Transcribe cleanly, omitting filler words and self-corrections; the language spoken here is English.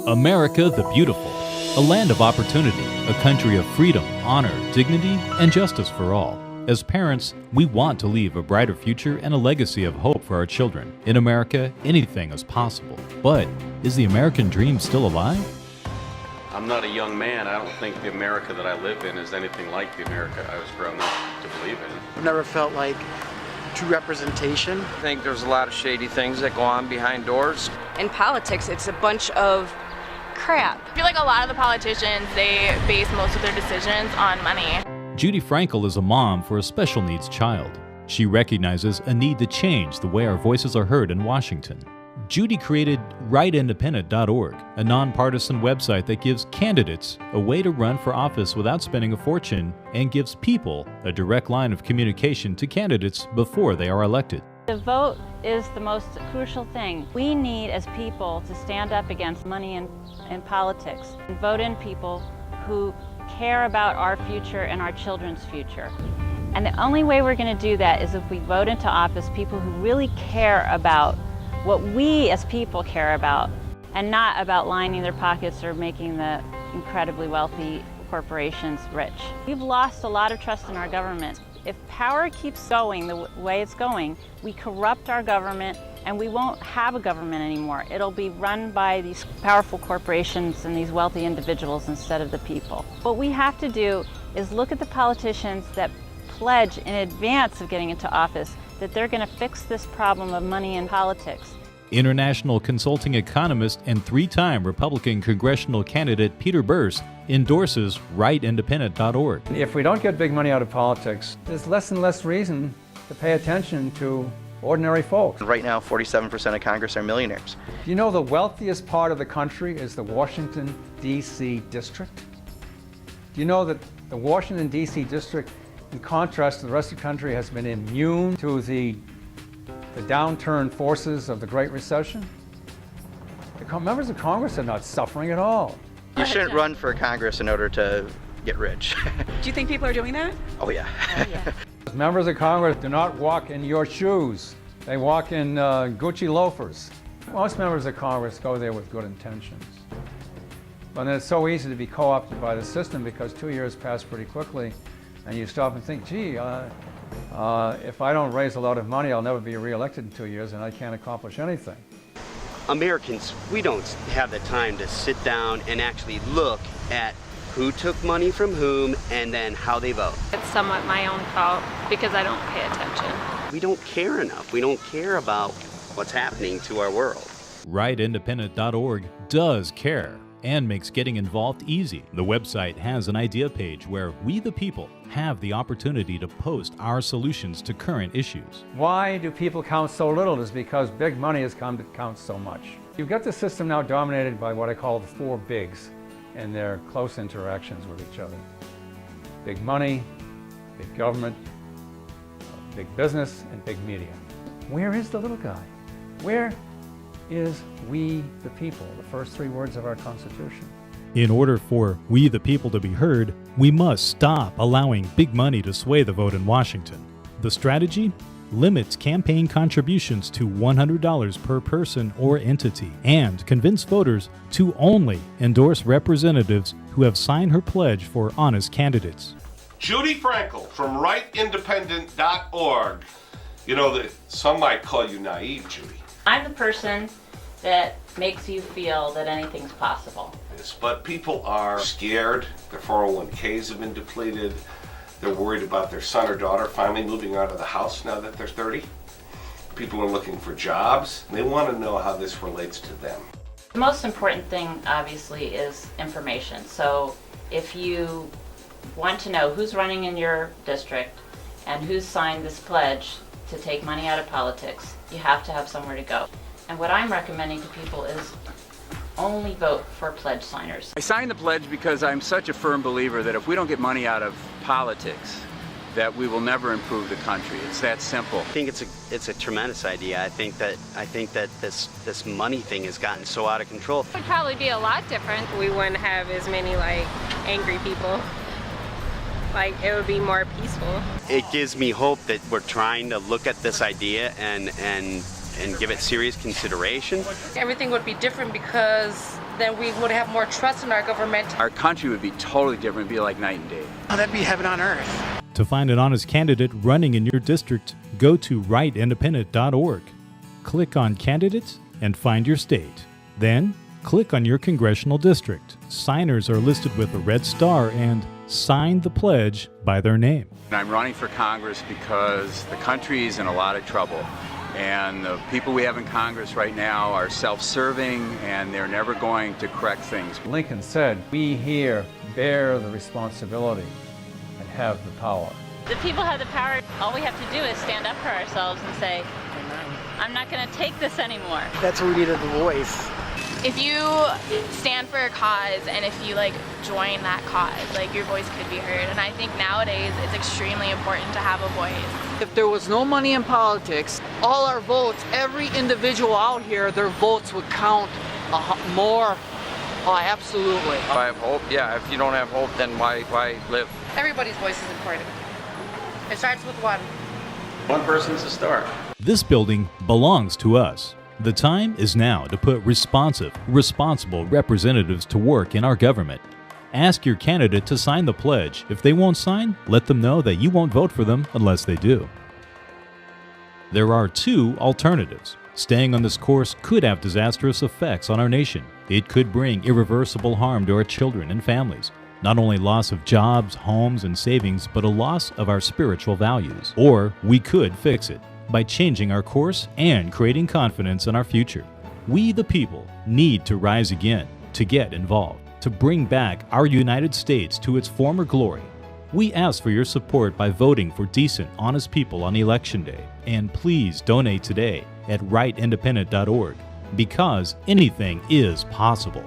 America the Beautiful, a land of opportunity, a country of freedom, honor, dignity, and justice for all. As parents, we want to leave a brighter future and a legacy of hope for our children. In America, anything is possible. But is the American dream still alive? I'm not a young man. I don't think the America that I live in is anything like the America I was grown up to believe in. I've never felt like true representation. I think there's a lot of shady things that go on behind doors. In politics, it's a bunch of crap. I feel like a lot of the politicians, they base most of their decisions on money. Judy Frankel is a mom for a special needs child. She recognizes a need to change the way our voices are heard in Washington. Judy created WriteIndependent.org, a nonpartisan website that gives candidates a way to run for office without spending a fortune and gives people a direct line of communication to candidates before they are elected. The vote is the most crucial thing. We need, as people, to stand up against money in politics and vote in people who care about our future and our children's future. And the only way we're going to do that is if we vote into office people who really care about what we as people care about, and not about lining their pockets or making the incredibly wealthy corporations rich. We've lost a lot of trust in our government. If power keeps going the way it's going, we corrupt our government and we won't have a government anymore. It'll be run by these powerful corporations and these wealthy individuals instead of the people. What we have to do is look at the politicians that pledge in advance of getting into office that they're going to fix this problem of money in politics. International consulting economist and three-time Republican congressional candidate Peter Burse endorses WriteIndependent.org. If we don't get big money out of politics, there's less and less reason to pay attention to ordinary folks. Right now, 47% of Congress are millionaires. Do you know the wealthiest part of the country is the Washington, D.C. district? Do you know that the Washington, D.C. district, in contrast to the rest of the country, has been immune to the downturn forces of the Great Recession? The members of Congress are not suffering at all. You shouldn't run for Congress in order to get rich. Do you think people are doing that? Oh yeah. Members of Congress do not walk in your shoes. They walk in Gucci loafers. Most members of Congress go there with good intentions. But then it's so easy to be co-opted by the system because 2 years pass pretty quickly and you stop and think, gee, if I don't raise a lot of money, I'll never be reelected in 2 years and I can't accomplish anything. Americans, we don't have the time to sit down and actually look at who took money from whom and then how they vote. It's somewhat my own fault because I don't pay attention. We don't care enough. We don't care about what's happening to our world. WriteIndependent.org does care and makes getting involved easy. The website has an idea page where we the people have the opportunity to post our solutions to current issues. Why do people count so little? Is because big money has come to count so much. You've got the system now dominated by what I call the four bigs and their close interactions with each other. Big money, big government, big business, and big media. Where is the little guy? Where is we the people, the first three words of our Constitution? In order for we the people to be heard, we must stop allowing big money to sway the vote in Washington. The strategy limits campaign contributions to $100 per person or entity and convince voters to only endorse representatives who have signed her pledge for honest candidates. Judy Frankel from WriteIndependent.org. You know, that some might call you naive, Judy. I'm the person that makes you feel that anything's possible. Yes, but people are scared. Their 401ks have been depleted. They're worried about their son or daughter finally moving out of the house now that they're 30. People are looking for jobs. They want to know how this relates to them. The most important thing, obviously, is information. So if you want to know who's running in your district and who's signed this pledge to take money out of politics, you have to have somewhere to go. And what I'm recommending to people is only vote for pledge signers. I signed the pledge because I'm such a firm believer that if we don't get money out of politics, that we will never improve the country. It's that simple. I think it's a tremendous idea. I think that this money thing has gotten so out of control. It would probably be a lot different. We wouldn't have as many angry people. It would be more peaceful. It gives me hope that we're trying to look at this idea and and give it serious consideration. Everything would be different because then we would have more trust in our government. Our country would be totally different, it'd be like night and day. Oh, that'd be heaven on earth. To find an honest candidate running in your district, go to writeindependent.org. Click on Candidates and find your state. Then, click on your congressional district. Signers are listed with a red star and sign the pledge by their name. And I'm running for Congress because the country is in a lot of trouble. And the people we have in Congress right now are self-serving and they're never going to correct things. Lincoln said, we here bear the responsibility and have the power. The people have the power. All we have to do is stand up for ourselves and say, I'm not going to take this anymore. That's what we need a voice. If you stand for a cause and if you join that cause, your voice could be heard. And I think nowadays it's extremely important to have a voice. If there was no money in politics, all our votes, every individual out here, their votes would count more. Oh, absolutely. If I have hope, yeah. If you don't have hope, then why live? Everybody's voice is important. It starts with one. One person's a start. This building belongs to us. The time is now to put responsive, responsible representatives to work in our government. Ask your candidate to sign the pledge. If they won't sign, let them know that you won't vote for them unless they do. There are two alternatives. Staying on this course could have disastrous effects on our nation. It could bring irreversible harm to our children and families. Not only loss of jobs, homes, and savings, but a loss of our spiritual values. Or we could fix it by changing our course and creating confidence in our future. We, the people, need to rise again, to get involved, to bring back our United States to its former glory. We ask for your support by voting for decent, honest people on Election Day. And please donate today at writeindependent.org, because anything is possible.